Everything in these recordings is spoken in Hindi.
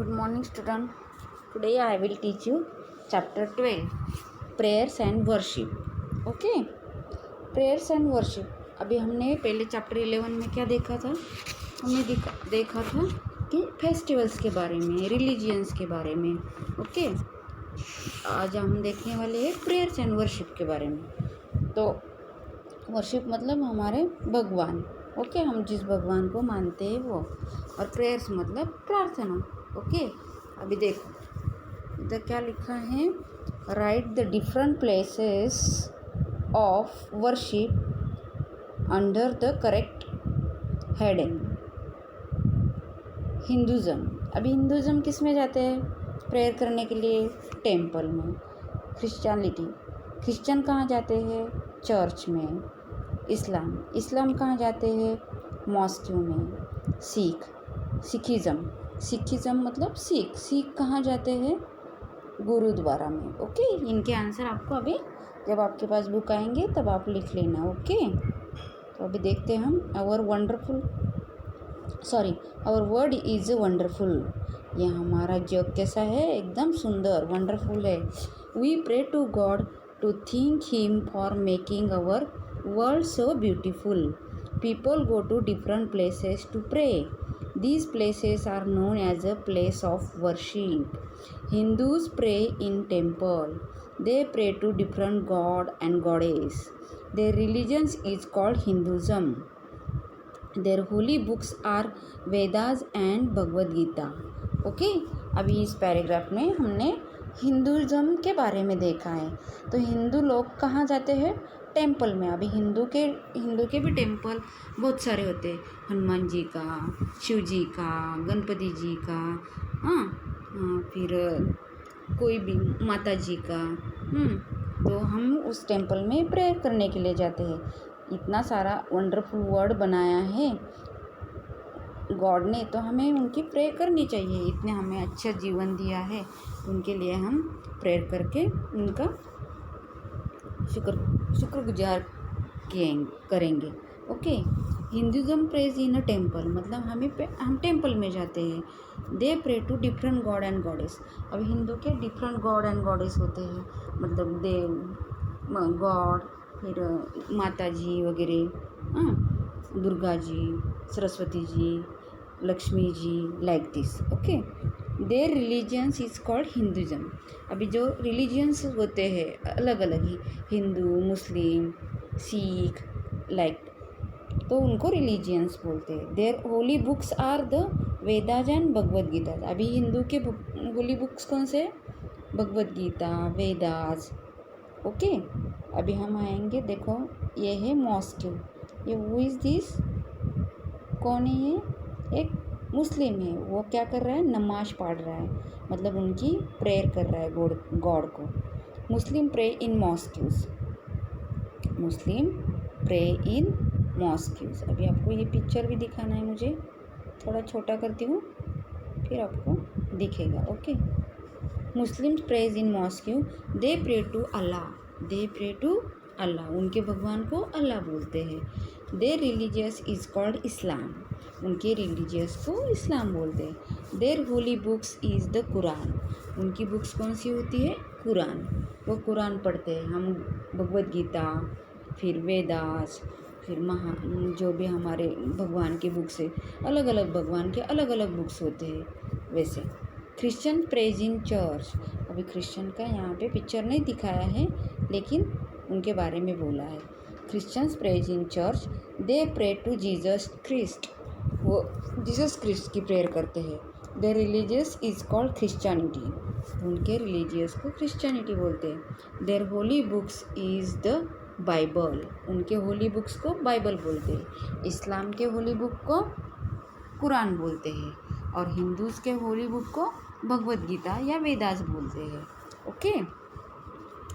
Good morning, student. Today I will teach you chapter 12, prayers and worship. Okay, prayers and worship. अभी हमने पहले चैप्टर 11 में क्या देखा था? हमने देखा था कि फेस्टिवल्स के बारे में, रिलीजियंस के बारे में. ओके, आज हम देखने वाले हैं प्रेयर्स एंड वर्शिप के बारे में. तो वर्शिप मतलब हमारे भगवान. ओके, हम जिस भगवान को मानते हैं वो. और प्रेयर्स मतलब प्रार्थना. ओके, अभी देखो इधर क्या लिखा है. Right the different places of worship under the correct heading. Hinduism. अभी हिंदुज़म किस में जाते हैं प्रेयर करने के लिए? टेम्पल में. क्रिश्चियनिटी. क्रिश्चियन कहाँ जाते हैं? चर्च में. इस्लाम कहाँ जाते हैं? मॉस्क में. सिखिज़म मतलब सिख कहाँ जाते हैं? गुरुद्वारा में. ओके, इनके आंसर आपको अभी जब आपके पास बुक आएंगे तब आप लिख लेना. ओके, तो अभी देखते हैं हम. Our world is wonderful. यह हमारा जग कैसा है? एकदम सुंदर, वंडरफुल है. We pray to God to think him for making our world so beautiful. People go to different places to pray. These places are known as a place of worship. Hindus pray in temple. They pray to different god and goddess. Their religion is called Hinduism. Their holy books are Vedas and Bhagavad Gita. Okay, अभी इस पैराग्राफ में हमने हिंदुज़म के बारे में देखा है. तो हिंदू लोग कहाँ जाते हैं? टेम्पल में. अभी हिंदू के भी टेम्पल बहुत सारे होते हैं. हनुमान जी का, शिव जी का, गणपति जी का, फिर कोई भी माता जी का. तो हम उस टेम्पल में प्रेयर करने के लिए जाते हैं. इतना सारा वंडरफुल वर्ड बनाया है गॉड ने, तो हमें उनकी प्रेयर करनी चाहिए. इतने हमें अच्छा जीवन दिया है, उनके लिए हम प्रेयर करके उनका शुक्रगुजार करेंगे. Okay, Hinduism prays in a temple मतलब हम टेम्पल में जाते हैं. They pray to different God and goddess. अब हिंदू के डिफरेंट गॉड एंड गॉडेस होते हैं, मतलब देव गॉड, फिर माता जी वगैरह, Durga ji, Saraswati ji, Lakshmi ji, like this. Okay, their religions is called Hinduism. अभी जो रिलीजियंस होते हैं अलग अलग ही, हिंदू, मुस्लिम, सिख, लाइक, तो उनको रिलीजियंस बोलते हैं. Their holy books are the Vedas and Bhagavad Gita. अभी हिंदू के होली बुक्स कौन से? भगवद गीता, वेदास. ओके, अभी हम आएंगे. देखो ये है मॉस्क. ये हु इज़ दिस? कौन है ये? एक मुस्लिम है. वो क्या कर रहा है? नमाज पढ़ रहा है, मतलब उनकी प्रेयर कर रहा है गॉड को. मुस्लिम प्रे इन मॉस्क्यूज. अभी आपको ये पिक्चर भी दिखाना है मुझे. थोड़ा छोटा करती हूँ, फिर आपको दिखेगा. Okay, Muslim prays in mosque. They pray to Allah. उनके भगवान को अल्लाह बोलते हैं. Their religious is called Islam. उनके रिलीजियस को इस्लाम बोलते हैं. Their holy books is the Quran. उनकी बुक्स कौन सी होती है? कुरान. वो कुरान पढ़ते हैं. हम भगवद गीता, फिर वेदास, फिर जो भी हमारे भगवान की बुक्स है, अलग अलग भगवान के अलग अलग बुक्स होते हैं. वैसे क्रिश्चियन प्रेज इन चर्च. अभी क्रिश्चियन का यहाँ पे पिक्चर नहीं दिखाया है, लेकिन उनके बारे में बोला है. Christians praise in church. They pray to Jesus Christ. वो जीसस क्रिस्ट की प्रेयर करते हैं. Their religious is called Christianity. उनके रिलीजियस को क्रिश्चियनिटी बोलते हैं. Their holy books is the Bible. उनके होली बुक्स को बाइबल बोलते हैं. इस्लाम के होली बुक को कुरान बोलते हैं, और हिंदूज़ के होली बुक को भगवद गीता या वेदास बोलते हैं. ओके,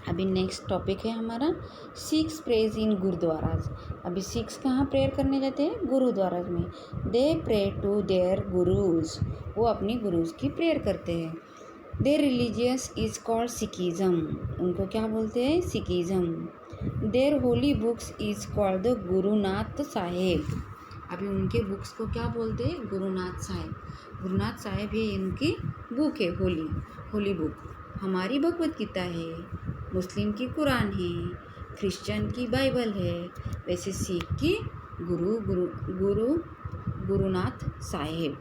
अभी नेक्स्ट टॉपिक है हमारा सिख्स प्रेज इन गुरुद्वाराज. अभी सिख्स कहाँ प्रेयर करने जाते हैं? गुरुद्वाराज में. They pray to their gurus. वो अपनी गुरुज की प्रेयर करते हैं. Their religious is called Sikhism. उनको क्या बोलते हैं? Sikhism. Their holy books is called the Guru Granth Sahib. अभी उनके बुक्स को क्या बोलते हैं? गुरुनाथ साहिब। गुरुनाथ साहिब ये इनकी बुक है, होली बुक। हमारी भगवत गीता है, मुस्लिम की कुरान है, क्रिश्चियन की बाइबल है, वैसे सिख की Gurunath Sahib.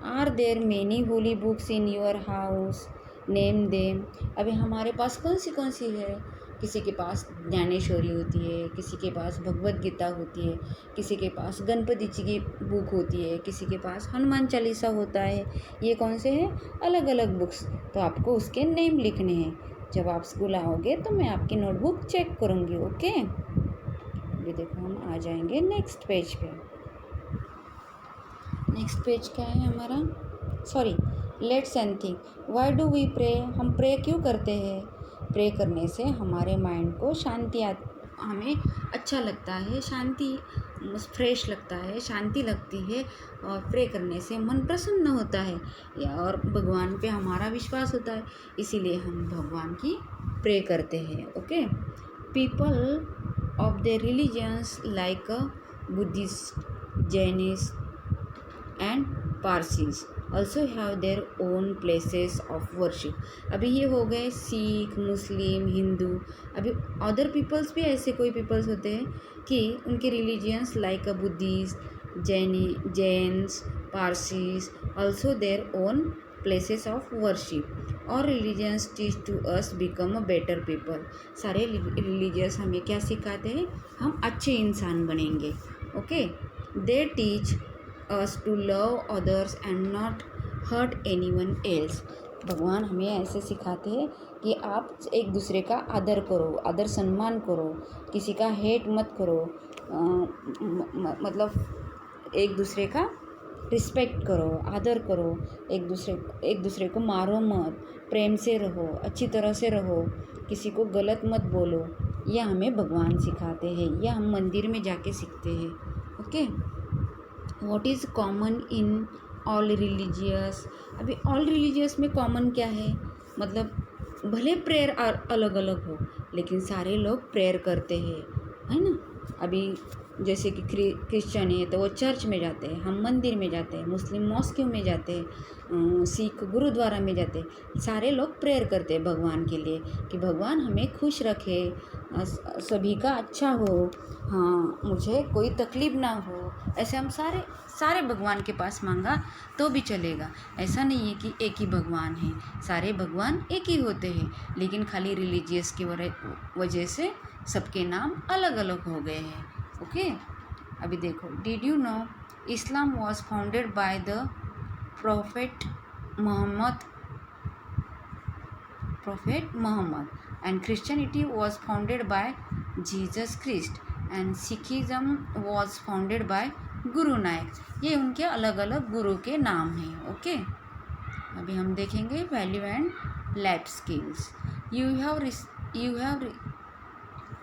Are there many holy books in your house? Name them. अभी हमारे पास कौन सी है? किसी के पास ज्ञानेश्वरी होती है, किसी के पास भगवत गीता होती है, किसी के पास गणपति जी की बुक होती है, किसी के पास हनुमान चालीसा होता है। ये कौन से हैं? अलग अलग बुक्स। तो आपको उसके नेम लिखने हैं। जब आप स्कूल आओगे तो मैं आपकी नोटबुक चेक करूँगी। ओके, अभी देखो हम आ जाएंगे नेक्स्ट पेज पे। नेक्स्ट पेज क्या है हमारा? Sorry, let's and think. Why do we pray? हम प्रे क्यों करते हैं? प्रे करने से हमारे माइंड को शांति हमें अच्छा लगता है, शांति फ्रेश लगता है, शांति लगती है। और प्रे करने से मन प्रसन्न होता है और भगवान पे हमारा विश्वास होता है, इसीलिए हम भगवान की प्रे करते हैं। Okay, people of the religions like Buddhist, Jainist and Parsis also have their own places of worship। अभी ये हो गए सिख, मुस्लिम, हिंदू। अभी अदर पीपल्स भी ऐसे कोई पीपल्स होते हैं कि उनके religions like a Buddhist, Jains, Parsis also their own places of worship। और religions teach to us become a better people. सारे रिलीजियस हमें क्या सिखाते हैं? हम अच्छे इंसान बनेंगे। Okay, they teach us to love others and not hurt anyone else। भगवान हमें ऐसे सिखाते हैं कि आप एक दूसरे का आदर करो, आदर सम्मान करो, किसी का हेट मत करो, मतलब एक दूसरे का रिस्पेक्ट करो, आदर करो, एक दूसरे को मारो मत, प्रेम से रहो, अच्छी तरह से रहो, किसी को गलत मत बोलो। यह हमें भगवान सिखाते हैं, यह हम मंदिर में जाके सीखते हैं। Okay, what is common in all religious? अभी ऑल रिलीजियस में कॉमन क्या है? मतलब भले प्रेयर अलग अलग हो, लेकिन सारे लोग प्रेयर करते हैं, है ना। अभी जैसे कि क्रिश्चियन है तो वो चर्च में जाते हैं, हम मंदिर में जाते हैं, मुस्लिम मॉस्क में जाते हैं, सिख गुरुद्वारा में जाते हैं। सारे लोग प्रेयर करते हैं भगवान के लिए कि भगवान हमें खुश रखे, सभी का अच्छा हो, हाँ मुझे कोई तकलीफ़ ना हो। ऐसे हम सारे भगवान के पास मांगा तो भी चलेगा। ऐसा नहीं है कि एक ही भगवान है, सारे भगवान एक ही होते हैं, लेकिन खाली रिलीजियस की वजह से सबके नाम अलग अलग हो गए हैं। ओके, अभी देखो, did you know Islam was founded by the prophet Mohammed and Christianity was founded by Jesus Christ and Sikhism was founded by Guru Nanak. ये उनके अलग अलग गुरु के नाम हैं। ओके, अभी हम देखेंगे value and life skills. You have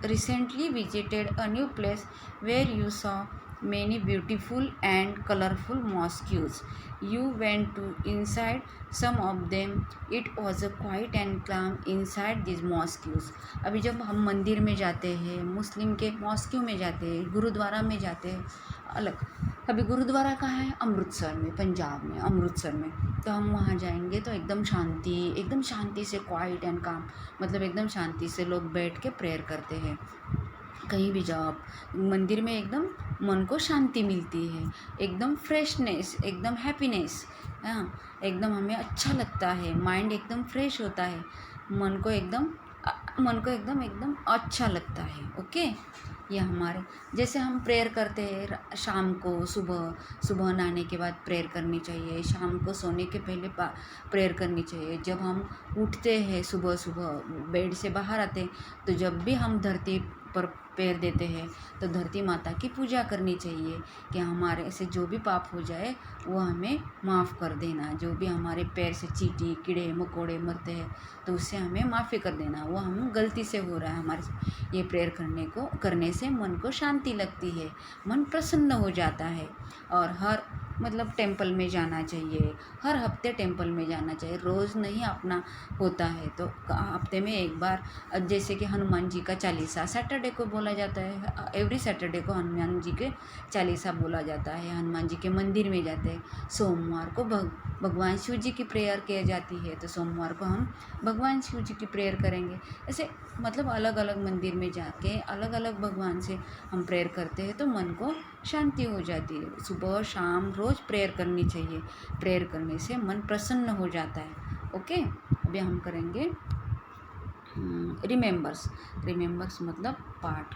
recently visited a new place where you saw many beautiful and colorful mosques. You went to inside some of them. It was a quiet and calm inside these mosques। अभी जब हम मंदिर में जाते हैं, मुस्लिम के मॉस्क्यू में जाते हैं, गुरुद्वारा में जाते हैं, अलग। अभी गुरुद्वारा कहाँ है? अमृतसर में, पंजाब में, अमृतसर में। तो हम वहाँ जाएंगे तो एकदम शांति से, क्वाइट एंड काम, मतलब एकदम शांति से लोग बैठ के प्रेयर करते हैं। कहीं भी जाओ आप मंदिर में, एकदम मन को शांति मिलती है, एकदम फ्रेशनेस, एकदम हैप्पीनेस, हाँ एकदम हमें अच्छा लगता है, माइंड एकदम फ्रेश होता है, मन को एकदम अच्छा लगता है। ओके, ये हमारे जैसे हम प्रेयर करते हैं शाम को, सुबह नहाने के बाद प्रेयर करनी चाहिए, शाम को सोने के पहले प्रेयर करनी चाहिए। जब हम उठते हैं सुबह बेड से बाहर आते हैं, तो जब भी हम धरती पर पैर देते हैं तो धरती माता की पूजा करनी चाहिए कि हमारे से जो भी पाप हो जाए वो हमें माफ़ कर देना। जो भी हमारे पैर से चींटी, कीड़े मकोड़े मरते हैं तो उससे हमें माफ़ी कर देना, वो हम गलती से हो रहा है हमारे से। ये प्रेयर करने से मन को शांति लगती है, मन प्रसन्न हो जाता है। और मतलब टेंपल में जाना चाहिए, हर हफ्ते टेंपल में जाना चाहिए, रोज़ नहीं अपना होता है तो हफ्ते में एक बार। जैसे कि हनुमान जी का चालीसा सैटरडे को बोला जाता है, एवरी सैटरडे को हनुमान जी के चालीसा बोला जाता है, हनुमान जी के मंदिर में जाते हैं। सोमवार को भगवान शिव जी की प्रेयर की जाती है, तो सोमवार को हम भगवान शिव जी की प्रेयर करेंगे। ऐसे मतलब अलग अलग मंदिर में जाके अलग अलग भगवान से हम प्रेयर करते हैं तो मन को शांति हो जाती है। सुबह शाम रोज़ प्रेयर करनी चाहिए, प्रेयर करने से मन प्रसन्न हो जाता है। ओके, अभी हम करेंगे रिमेंबर्स। रिमेंबर्स मतलब पाठ,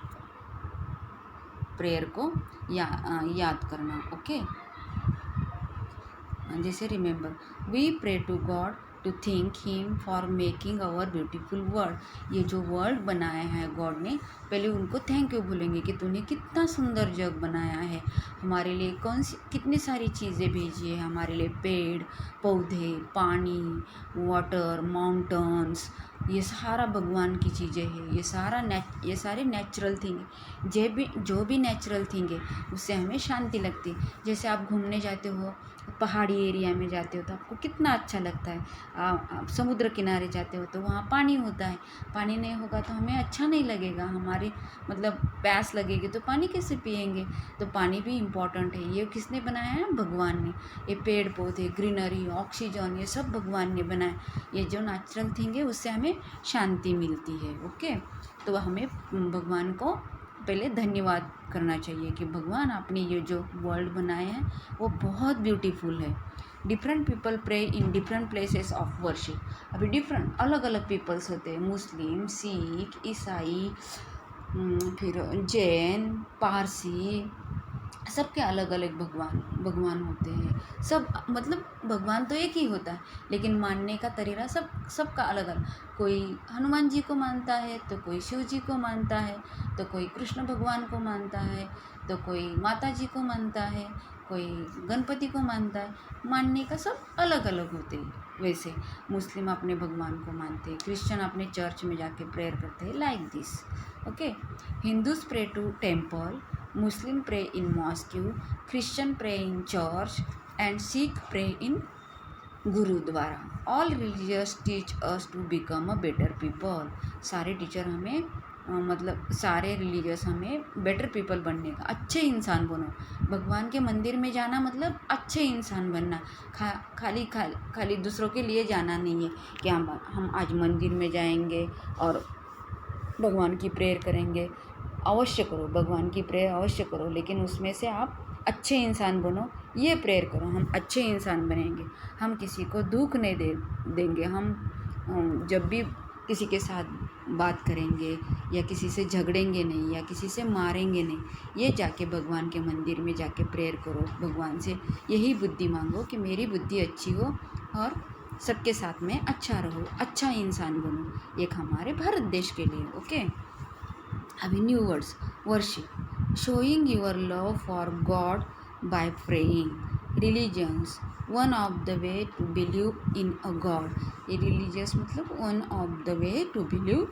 प्रेयर को याद करना। ओके, जैसे remember, we pray to God to think him for making our beautiful world. ये जो वर्ल्ड बनाया है गॉड ने, पहले उनको थैंक यू बोलेंगे कि तूने कितना सुंदर जग बनाया है, हमारे लिए कितनी सारी चीज़ें भेजी है, हमारे लिए पेड़ पौधे, पानी, वाटर, माउंटेन्स, ये सारा भगवान की चीज़ें हैं। ये सारे नेचुरल थिंग, जो भी नेचुरल थिंग है उससे हमें शांति लगती है। जैसे आप घूमने जाते हो, पहाड़ी एरिया में जाते हो तो आपको कितना अच्छा लगता है। आप समुद्र किनारे जाते हो तो वहाँ पानी होता है, पानी नहीं होगा तो हमें अच्छा नहीं लगेगा, हमारी मतलब प्यास लगेगी तो पानी कैसे पिएंगे। तो पानी भी इम्पॉर्टेंट है। ये किसने बनाया है? भगवान ने। ये पेड़ पौधे, ग्रीनरी, ऑक्सीजन, ये सब भगवान ने बनाया। ये जो नेचुरल थिंग है उससे हमें शांति मिलती है। ओके, तो हमें भगवान को पहले धन्यवाद करना चाहिए कि भगवान आपने ये जो वर्ल्ड बनाए हैं वो बहुत ब्यूटीफुल है। Different people pray in different places of worship. अभी डिफरेंट अलग अलग पीपल्स होते हैं, मुस्लिम, सिख, ईसाई, फिर जैन, पारसी, सबके अलग अलग भगवान होते हैं। सब मतलब भगवान तो एक ही होता है, लेकिन मानने का तरीका सबका अलग अलग। कोई हनुमान जी को मानता है तो कोई शिव जी को मानता है, तो कोई कृष्ण भगवान को मानता है, तो कोई माता जी को मानता है, कोई गणपति को मानता है। मानने का सब अलग अलग होते हैं। वैसे मुस्लिम अपने भगवान को मानते हैं, क्रिश्चियन अपने चर्च में जाके प्रेयर करते हैं, like this. Okay, Hindus pray to temple, Muslim pray in mosque, Christian pray in church, and Sikh pray in Gurudwara. All religions teach us to become a better people. सारे टीचर हमें मतलब सारे रिलीजियस हमें बेटर पीपल बनने का, अच्छे इंसान बनो। भगवान के मंदिर में जाना मतलब अच्छे इंसान बनना, खाली दूसरों के लिए जाना नहीं है कि हम आज मंदिर में जाएंगे और भगवान की प्रेयर करेंगे। अवश्य करो, भगवान की प्रेयर अवश्य करो, लेकिन उसमें से आप अच्छे इंसान बनो, ये प्रेयर करो। हम अच्छे इंसान बनेंगे, हम किसी को दुख नहीं देंगे। हम जब भी किसी के साथ बात करेंगे या किसी से झगड़ेंगे नहीं या किसी से मारेंगे नहीं। ये जाके भगवान के मंदिर में जाके प्रेयर करो, भगवान से यही बुद्धि मांगो कि मेरी बुद्धि अच्छी हो और सबके साथ में अच्छा रहो, अच्छा इंसान बनो, एक हमारे भारत देश के लिए। ओके, अभी new words. Worship, showing your love for God by praying. Religions, one of the way to believe in a God. ये रिलीजियस मतलब one of the way to believe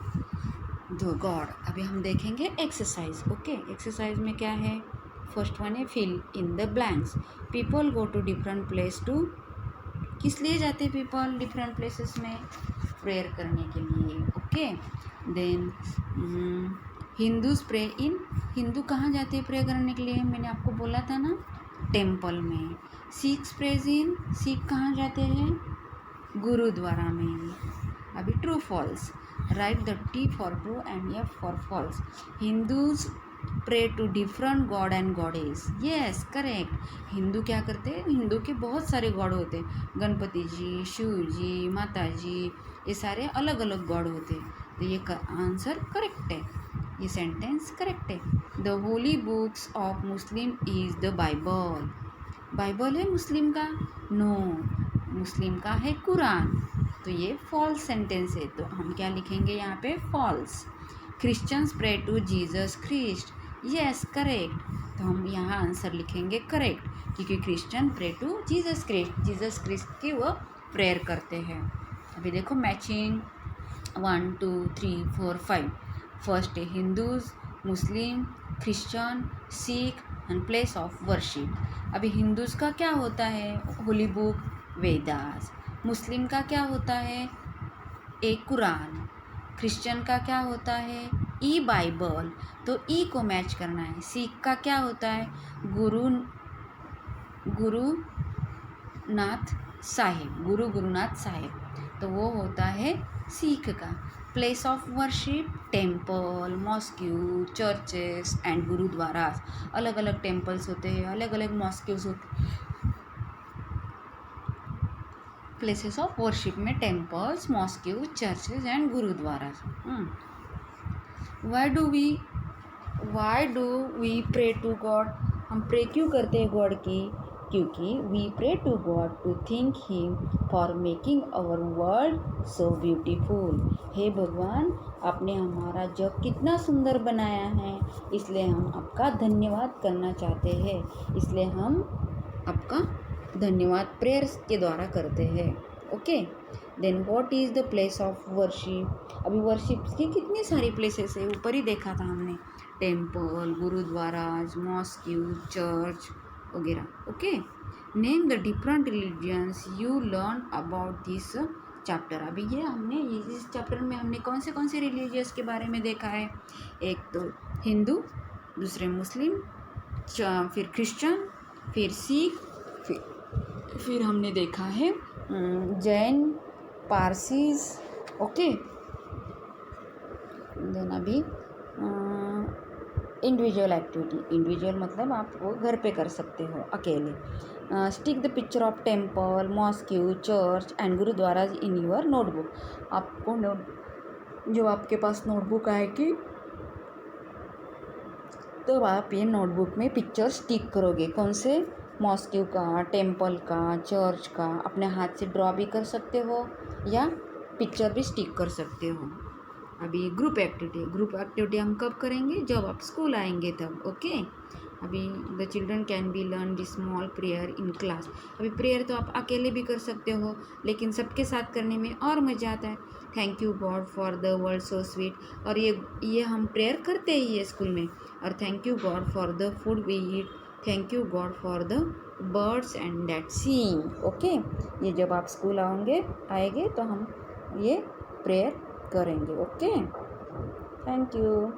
the God. अभी हम देखेंगे एक्सरसाइज। ओके, एक्सरसाइज में क्या है? फर्स्ट वन है fill in the blanks. People go to different place to, किस लिए जाते हैं पीपल डिफरेंट प्लेसेस में? प्रेयर करने के लिए। Okay, then Hindus pray in, Hindu कहाँ जाते हैं प्रे करने के लिए? मैंने आपको बोला था ना, टेम्पल में। सिख्स प्रेज इन, सिख कहाँ जाते हैं? गुरुद्वारा में। अभी true false, write the T for true and F for false. Hindus pray to different God and goddess. Yes, correct. Hindu क्या करते हैं? हिंदू के बहुत सारे गॉड होते हैं, गणपति जी, शिव जी, माता जी, ये सारे अलग अलग गॉड होते हैं। तो ये आंसर करेक्ट है, ये सेंटेंस करेक्ट है। The holy books of Muslim is the Bible. Bible है मुस्लिम का? नो, मुस्लिम का है कुरान। तो ये फॉल्स सेंटेंस है, तो हम क्या लिखेंगे यहाँ पे? False. Christians pray to Jesus Christ. Yes, correct. तो हम यहाँ आंसर लिखेंगे करेक्ट, क्योंकि Christian pray to Jesus Christ, Jesus Christ की वो प्रेयर करते हैं। अभी देखो मैचिंग 1 2 3 4 5। फर्स्ट है Hindus, Muslim, Christian, Sikh, and place of worship. अभी हिंदूज का क्या होता है? होली बुक वेदास। मुस्लिम का क्या होता है? एक कुरान। क्रिश्चियन का क्या होता है? ई बाइबल। तो ई को मैच करना है। सिख का क्या होता है? गुरुनाथ साहिब, गुरु गुरुनाथ साहिब। तो वो होता है सिख का। Place of worship temple, mosque, churches and gurdwaras. अलग अलग टेम्पल्स होते हैं, अलग अलग मॉस्क्यूज होते हैं। प्लेसेस ऑफ वर्शिप में temples, mosque, churches and gurdwaras. Why do we pray to God? हम प्रे क्यों करते हैं गॉड की? क्योंकि we pray to God to think him for making our world so beautiful. हे भगवान, आपने हमारा जग कितना सुंदर बनाया है, इसलिए हम आपका धन्यवाद करना चाहते हैं। इसलिए हम आपका धन्यवाद प्रेयर्स के द्वारा करते हैं। Okay, then what is the place of worship? अभी वर्शिप की कितनी सारी प्लेसेस है, ऊपर ही देखा था हमने। टेम्पल, गुरुद्वाराज, मॉस्क्यू, चर्च वगैरह। Okay, name the different religions you learn about this chapter. अभी ये हमने इस चैप्टर में हमने कौन से रिलीजियस के बारे में देखा है? एक तो हिंदू, दूसरे मुस्लिम, फिर क्रिश्चियन, फिर सिख, फिर हमने देखा है जैन, पारसीज। ओके, देन अभी इंडिविजुअल एक्टिविटी। इंडिविजुअल मतलब आप वो घर पे कर सकते हो अकेले। Stick the picture of temple, mosque, church and gurdwara in your notebook. आपको जो आपके पास नोटबुक आएगी तो आप ये नोटबुक में पिक्चर स्टिक करोगे। कौन से? मॉस्क्यू का, टेम्पल का, चर्च का। अपने हाथ से ड्रॉ भी कर सकते हो या पिक्चर भी स्टिक कर सकते हो। अभी ग्रुप एक्टिविटी हम कब करेंगे? जब आप स्कूल आएंगे तब। ओके, अभी the children can be learn the small prayer in class. अभी प्रेयर तो आप अकेले भी कर सकते हो, लेकिन सबके साथ करने में और मज़ा आता है। Thank you God for the world so sweet. और ये हम प्रेयर करते ही है स्कूल में। और thank you God for the food we eat. Thank you God for the birds and that seeing. Okay, ये जब आप स्कूल आएंगे तो हम ये प्रेयर करेंगे। Okay, thank you.